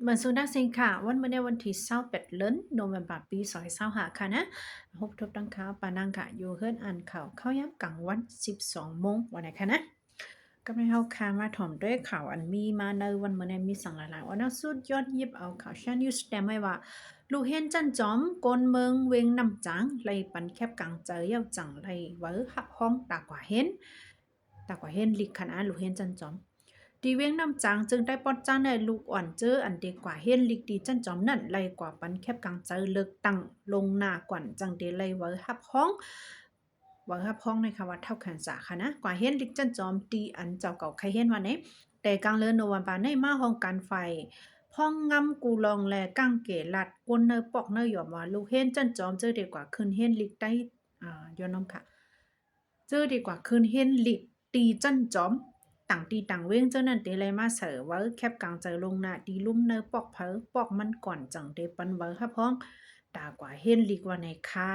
เหมือนสุนัขสิงค่ะวันเมื่อในวันที่28เดือนโนเวมเบอร์ปี2025ค่ะนะพบทบตั้งข่าวปานังค่ะอยู่เฮือนอ่านข่าวเข้าย้ำกลางวัน12โมงวันไหนคะนะก็ไม่เฮาคามาถ่อมด้วยข่าวอันมีมาในวันเมื่อในมีสั่งหลายๆวันนะสุดยอดยิบเอาข่าวชานิวส์แต่ไม่ว่าลูกเห็นจันจอมกนเมืองเวงนำจางไลปันแคบกลางเจอเย้าจังไลเวอหับห้องตากว่าเห็นลิกขนาดลูกเห็นจันจอม ดีเวียงน้ำจางจึงได้ปอดจ้าในลูกอ่อนเจออันเด็กกว่าเฮนลิกดีจันจอมนั่นไล่กว่าปันแคบกลางเจอเลิกตั้งลงหน้ากว่นจังเดไลเวอร์ฮับห้องเวอร์ฮับห้องในคำว่าเท่าแขนสาค่ะนะกว่าเฮนลิกจันจอมตีอันเจ้าเก่าใครเฮนวันนี้แต่กลางเลือนโนวันปานในมาห้องการไฟพ่องงำกูลองแลกั้งเกลัดกวนเนอปอกเนอหยอมว่าลูกเฮนจันจอมเจอเด็กกว่าคืนเฮนลิกได้ย้อนน้องค่ะ เจอดีกว่าคืนเห็นหลิกตีจันจอมต่างตีต่างเว้งเจ้านั่นเตเลยมาเสือว่าแคบกลางเจอลงหน้าดีลุ่มเนอปอกเพอปอกมันก่อนจังเดปันเวอครับพ้องตากว่าเห็นหลิกว่าในค่า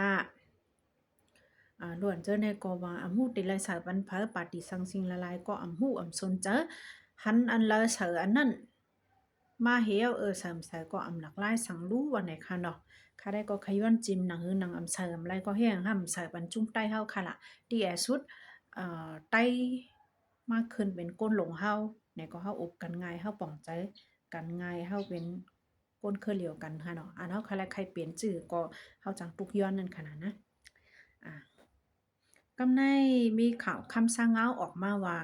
ล้วนเจอในกว่าอำหูติเลยเสือปันเพอปาติสังสิงละลายก็อำหูอำสนเจอหันอันละเสืออันนั้นมาเหียวเสริมเสือก็อำหลักไล่สังรู้ว่าในค่ะเนาะค่ะได้ก็ขย้อนจิมหนังหือหนังอำเสริมไรก็แห้งห้ำเสือปันจุ้มใต้เฮาค่ะล่ะดีแอสุด ไต้มากขึ้นเป็นก้นหลงเฮาไหนก็เฮาอบกันง่ายเฮาป่องใจกันง่ายเฮาเป็นก้นเครือเหลียวกันค่ะเนาะอันเฮาใครใครเปลี่ยนชื่อก็เฮาจังตุกย้อนนั่นขนาดนะอ่ากำในมีข่าวคำสั่งเอาออกมาว่า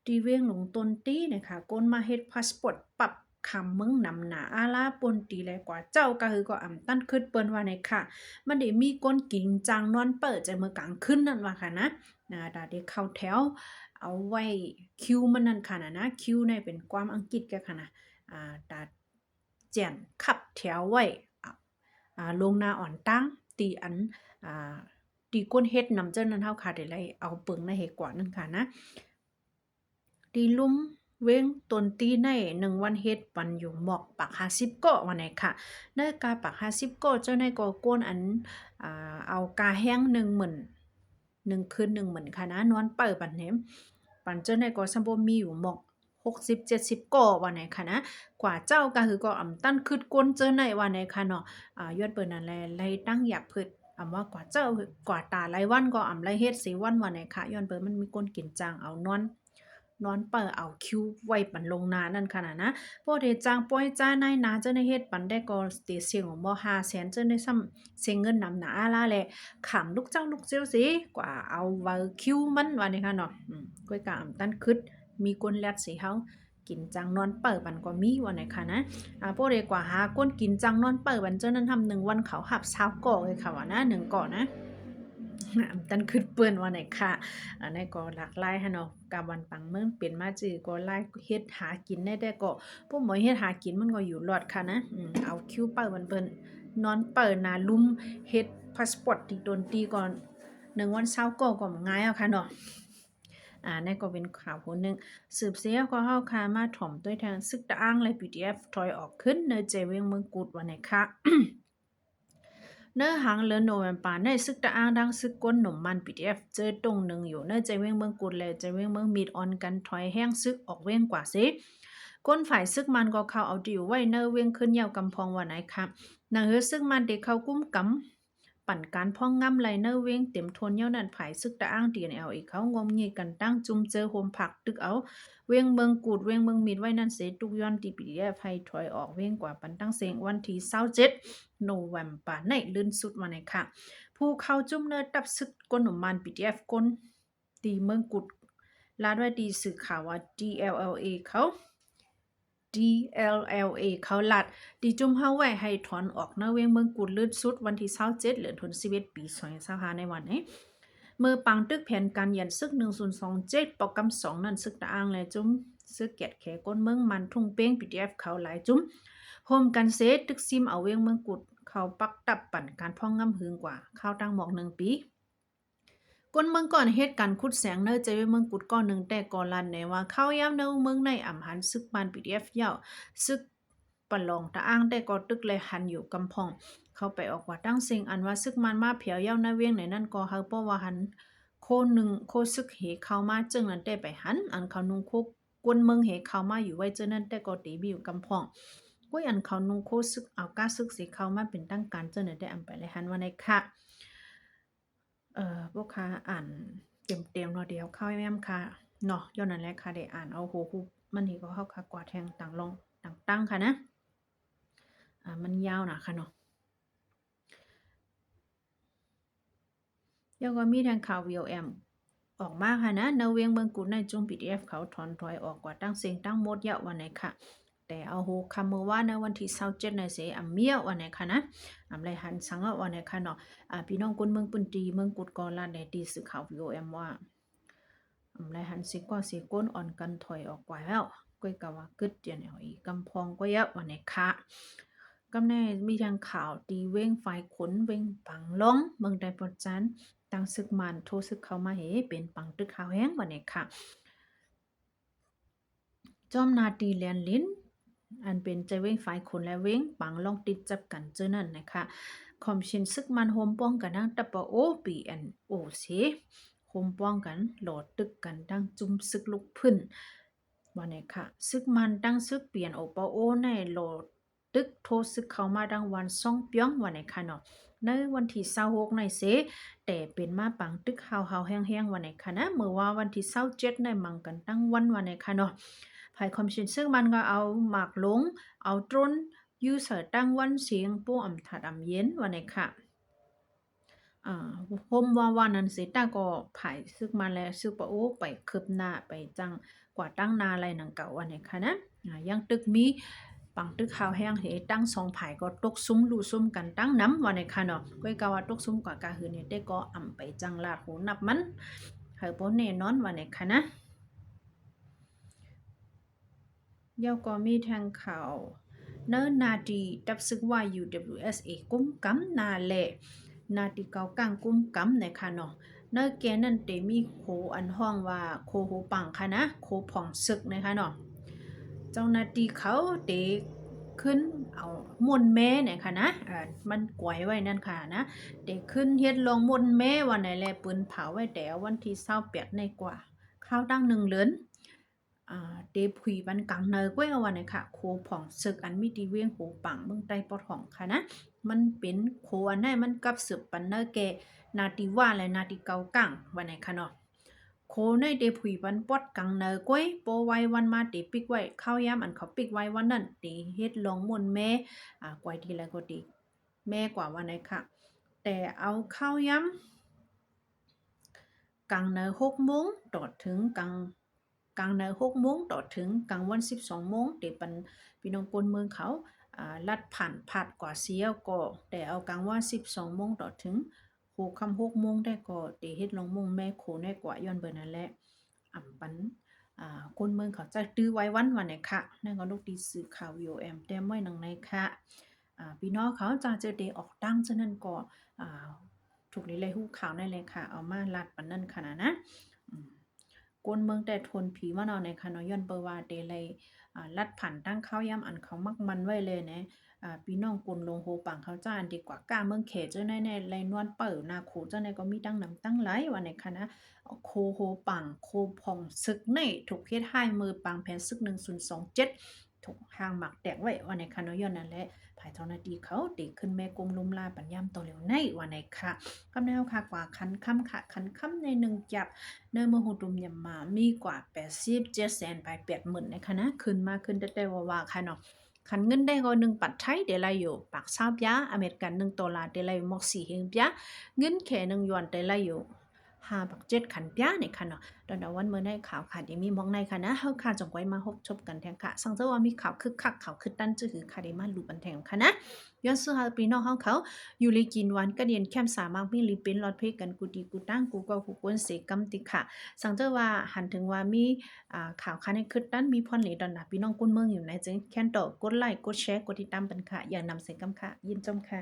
ที่เวียงหลงตนตี้เนี่ยค่ะก้นมาเฮ็ดพาสปอร์ตปรับคำเมืองนำหนาอาลาปนตีแลกว่าเจ้าก็คือก็อำตั้นขึ้นเปิ้นว่าในค่ะมันได้มีก้นกินจางนอนเปิดใจเมื่อกลางคืนนั่นว่าค่ะนะดาได้เข้าแถวเอาไว้คิวมันนั่นค่ะนะคิวในเป็นความอังกฤษแกค่ะนะดาเจียนขับแถวไว้ลงหน้าอ่อนตั้งตีอันอ่า ตีก้นเฮ็ดนำเจ้านั้นเฮาค่ะได้ไลเอาเปิงในเฮกว่านั่นค่ะนะตีลุ่มเว้งตนตีใน1วันเฮ็ดปันอยู่หมอกปัก50ก็วันไหนค่ะในกาปัก50ก็เจ้าในก็ก้นอันเอากาแห้ง10,000 1คืน10,000ค่ะนะนอนเปิดปันเนมปันเจ้าในก็ซัมบ่มีอยู่หมอก60-70ก่อวันไหนค่ะนะกว่าเจ้าก็คือก็อำตั้นคืดก้นเจ้าในวันไหนค่ะเนาะยอดเปิ้นนั่นแลไลตั้งอยากเพิดว่ากว่าเจ้ากว่าตาไรวันก็ไรเฮ็ดสีวันวันไหนคะย้อนเปิดมันมีก้นกินจางเอานอนเปิดเอาคิวไว้ปันลงนานั่นขนาดนะพวกเดจางป้อยจ้านายนาเจ้าในเฮ็ดปันได้ก็สเตเสียงของบ่500,000เจ้าในซ้ำเสียงเงินนำหนาล่าแหละขำลูกเจ้าลูกเจียวสิกว่าเอาเวอร์คิวมันวันนี้ค่ะเนาะก้อยกะอำตันคึดมีก้นแลดสิเฮากินจังนอนเปิดปันก็มีวันไหนค่ะนะพวกเดกว่าหาก้นกินจังนอนเปิดวันเจ้านั้นทำ1วันเขาหับ20ก่อเลยค่ะว่านะ1ก่อนะตันขึ้นเปิ้นว่าไหนค่ะอันนี้ก็หลากหลายหันเนาะกะวันปังเมืองเป็นมาจื้อก็หลายเฮ็ดหากินได้ก็พวกหมอยเฮ็ดหากินมันก็อยู่รอดค่ะนะเอาคิวเปิ้นวันเปิ้นนอนเปิ้นน่ะลุมเฮ็ดพาสปอร์ตที่โดนตีก่อน1วัน20ก็ง่ายเอาค่ะเนาะนั่นก็เป็นข่าวคนหนึ่งสืบเสียก็เฮาคามาถ่อมด้วยทางซึกตะอ้างและ PDF ถอยออกขึ้นในเจเวียงเมืองกุดวันไหนค่ะเนื้อหางเลือนโนเวมปาในซึกตะอ้างดังซึกก้นหนุ่มมัน PDF เจอตรงหนึ่งอยู่เนื้อใจเว้งเมืองกุดเลยใจเว้งเมืองมีดออนกันถอยแห้งซึกออกเว้งกว่าสิก้นฝ่ายซึกมันก็เข้าเอาดิวไว้เนื้อเว้งขึ้นเยาวกำพองวันไหนครับนางเฮือซึกมันเด็กเข้ากุ้มกำปั่นการพ่องงำไหลเนื้อเว้งเต็มทนเย้านั่นฝ่ายซึกตะอ้างตีนเอาอีกเขางมเงียกันตั้งจุ่มเจอโฮมผักตึกเอาเว้งเมืองกูดเว้งเมืองมีดไว้นั่นเสตุกย้อนตีปีแยไฟถอยออกเว้งกว่าปันตั้งเสียงวันที่27โนเวมปาในลื่นสุดมาในค่ะผู้เข้าจุ่มเนินตับซึกก้นหนุ่มมัน PDF ก้นตีเมืองกุดลาดไว้ดีสื่อข่าวว่า DLLA เขา DLLA เขาลัดดีจุ่มเฮาไว้ให้ถอนออกเนาเวงเมืองกุดลื่นสุดวันที่27เดือนธันวาคมปี2025ในวันนี้เมื่อปังตึกแผนการยันซึก1027ปอกกำ2นั่นซึกตะอ้างและจุ่มซึกแกดแขก้นเมืองมันทุ่งเป้ง PDF เขาหลายจุ่มโฮมกันเซตึกซิมเอาเวงเมืองกุดเขาปักตับปั่นการพ่องงำหึงกว่าข้าวตั้งหมอก1ปีก้นเมืองก่อนเหตุการณ์คุดแสงเนอใจไว้เมืองกุดก้อนหนึ่งแต่ก่อนลันในว่าเข้าย้ำเนอเมืองในอ่ำหันซึกมัน PDF เย้าซึกปะลองตะอ้างแต่ก็ตึกเลยหันอยู่กำพองเข้าไปออกว่าตั้งสิ่งอันว่าซึกมันมาเผียวเย้าในเวียงไหนนั่นก็เฮาป้อว่าหันโคหนึ่งโคซึกเหเข้ามาจึงนั้นแต่ไปหันอันเขานุงคุกกวนเมืองเหเข้ามาอยู่ไว้เจ้านั้นแต่ก็ตีบิวกำพอง ก้วยอันเขานุ่งโคซึกเอาก้าซึกสิเขามาเป็นตั้งการเจ้าเนี่ยได้อำไปเลยหันว่าในค่ะพวกค้าอ่านเต็มๆเนาะเดี๋ยวเข้าแม่มค่ะเนาะย้อนนั่นแหละค่ะได้อ่านเอาโหฮูมันนี่ก็เข้าค่ะกว่าแทงต่างลองต่างตั้งค่ะนะมันยาวนะค่ะเนาะแล้วก็มีทางข่าว VOM ออกมาค่ะนะนเวียงเมืองกุดในจุ่ม PDF เขาถอนถอยออกกว่าตั้งเสียงตั้งหมดเยอะวันไหนค่ะแต่เอาโหคำเมื่อว่าในวันที่27ในเสอำเมียวันไหนค่ะนะไรหันสังวันไหนค่ะเนาะพี่น้องคนเมืองปุนตีเมืองกุดกอลาดในตีสื่อข่าว VOM ว่าไรหันสิกว่าสิก้นอ่อนกันถอยออกกว่าแล้วก้อยกะว่ากึดเดี๋ยวเนี่ยอีกำพองก็เยอะวันไหนค่ะกำแน่มีทางข่าวตีเว้งไฟขนเว้งปังล้องเมืองใดปอดจันตั้งซึกมันโทรซึกเข้ามาเหเป็นปังตึกข่าวแห้งวันนี้ค่ะจอมนาตีแลนลิ้นอันเป็นใจเว้งฝ่ายคนและเว้งปังลองติดจับกันเจอนั่นนะคะคอมชินซึกมันโฮมป้องกันดังตะปะโอปีแอนโอเซโฮมป้องกันโหลดตึกกันดังจุ่มซึกลุกพื้นวันนี้ค่ะซึกมันดังซึกเปลี่ยนโอปะโอในโหลดตึกโทรซึกเข้ามาดังวันซ่องเปียงวันนี้ค่ะเนาะในวันที่26ในเสแต่เป็นมาปังตึกเฮาแห้งๆวันไหนคะนะเมื่อว่าวันที่27ในมังกันตั้งวันไหนคะเนาะภายคอมชินซึ่งมันก็เอาหมากหลงเอาตรนยูเสอตั้งวันเสียงปู้อำถัดอำเย็นวันไหนค่ะพมว่าวันนั้นสิตาก็ภายซึกมาแล้วซึกปะโอ้ไปคืบหน้าไปจังกว่าตั้งนาอะไรหนังเก่าวันไหนคะนะยังตึกมีปังตึกข้าวแห้งเหตั้ง2ผายก็ตกซุ้มลู่ซุ้มกันตั้งน้ำวันไหนค่ะเนาะก้อยกาว่าตกซุ้มกว่ากาหือเนี่ยได้ก็อ่ำไปจังลาดหูนับมันเฮาบ่แน่นอนวันไหนค่ะนะเดี๋ยวก็มีทางข่าวเนินนาดีตับซึกว่า UWSA กุ้มกำนาแลนาดีเกากลางกุ้มกำในค่ะเนาะเนินแกนั่นเตมีโคอันห้องว่าโคโหปังค่ะนะโคผ่องซึกนะคะเนาะเจ้าหน้าที่เขาเตขึ้นเอามนแม่เนี่ยค่ะนะมันกวยไว้นั่นค่ะนะเตขึ้นเฮ็ดลงมนแม่วันไหนแลปืนเผาไว้แต่วันที่28ในกว่าข้าวตั้ง1เดือนเดพุยบันกังเนอก้วยเอาวันไหนค่ะโคผ่องศึกอันมีดีเวียงโหปังเมืองใต้ปอดของค่ะนะมันเป็นโคอันไหนมันกับสืบปันเนอแกนาติว่าและนาติเกากังวันไหนค่ะเนาะโคในเดพุยบันปอดกังเนอก้วยโปไว้วันมาเดปิกไว้ข้าวยามอันเขาปิกไว้วันนั้นเดเฮ็ดลงมนแม่กวยทีละก็ดีแม่กว่าวันไหนค่ะแต่เอาข้าวยามกังเนอ6 โมงตอดถึงกลางใน6 โมงต่อถึงกลางวัน12 โมงเดปันพี่น้องปนเมืองเขาลัดผ่านผัดกว่าเสียก็แต่เอากลางว่า12 โมงต่อถึง6 โมงได้ก็เดเฮ็ดลงมงแม่โคได้กว่าย้อนเบอร์นั่นแหละปันคนเมืองเขาจะตื้อไว้วันไหนค่ะนั่นก็ลูกดีสื่อข่าว VOM แต้มไว้นังในค่ะพี่น้องเขาจะเจอเดออกตั้งฉะนั้นก็ถูกเลยฮู้ข่าวนั่นเลยค่ะเอามาลัดปันนั่นขนาดนะก้นเมืองแต่ทนผีมาเนาะในค่ะเนาะย้อนเปว่าเดเลยลัดผันตั้งข้าวยำอันเขามักมันไว้เลยนะพี่น้องกลลงโหปังเขาจ้าอันดีกว่ากล้าเมืองเขเจ้าแน่ๆไรนวลเปิ่นาโคเจ้าในก็มีตั้งนำตั้งหลายว่าในค่ะนะโคโหปังโคพองศึกในถูกเฮ็ดให้มือปังแผนศึก1027ถูกห่างหมักแตกไว้ว่าในค่ะเนาะย้อนนั่นแหละภายเจ้าหน้าที่เขาติขึ้นแม่กลมลุมลาปัญญามตัวเหลวในว่าในค่ะกำแนวค่ะกว่าคันค่ำค่ะคันค่ำใน1จับเนื้อมหูดุมยำมามีกว่า8700,000ไป80,000นะคะนะขึ้นได้ว่าค่ะเนาะคันเงินได้ก็1ปัดไทยเดลายอยู่ปากซาบยาอเมริกัน$1เดลายมอก4เฮงปยาเงินแค่1หยวนเดลายอยู่5ปัก7ขันปยาเนี่ยค่ะเนาะตอนวันเมื่อได้ข่าวค่ะยังมีมองในค่ะนะเฮาค่ะจงไว้มาพบชมกันแทงค่ะสังเจอว่ามีข่าวคึกคักข่าวคึกดันจื้อหือค่ะได้มาลูบันแทงค่ะนะย้อนซื้อหาพี่น้องเฮาเขาอยู่ลีกินวันก็เรียนแคมสามารถมีลิเป็นรอดเพกันกูดีกูตั้งกูก็กูกวนเสกำติค่ะสังเจอว่าหันถึงว่ามีข่าวคันให้คึกดันมีพรเหลดอนพี่น้องกุนเมืองอยู่ในจึงแค่นต่อกดไลค์กดแชร์กดติดตามกันค่ะอย่านำเสกำค่ะยินจมค่ะ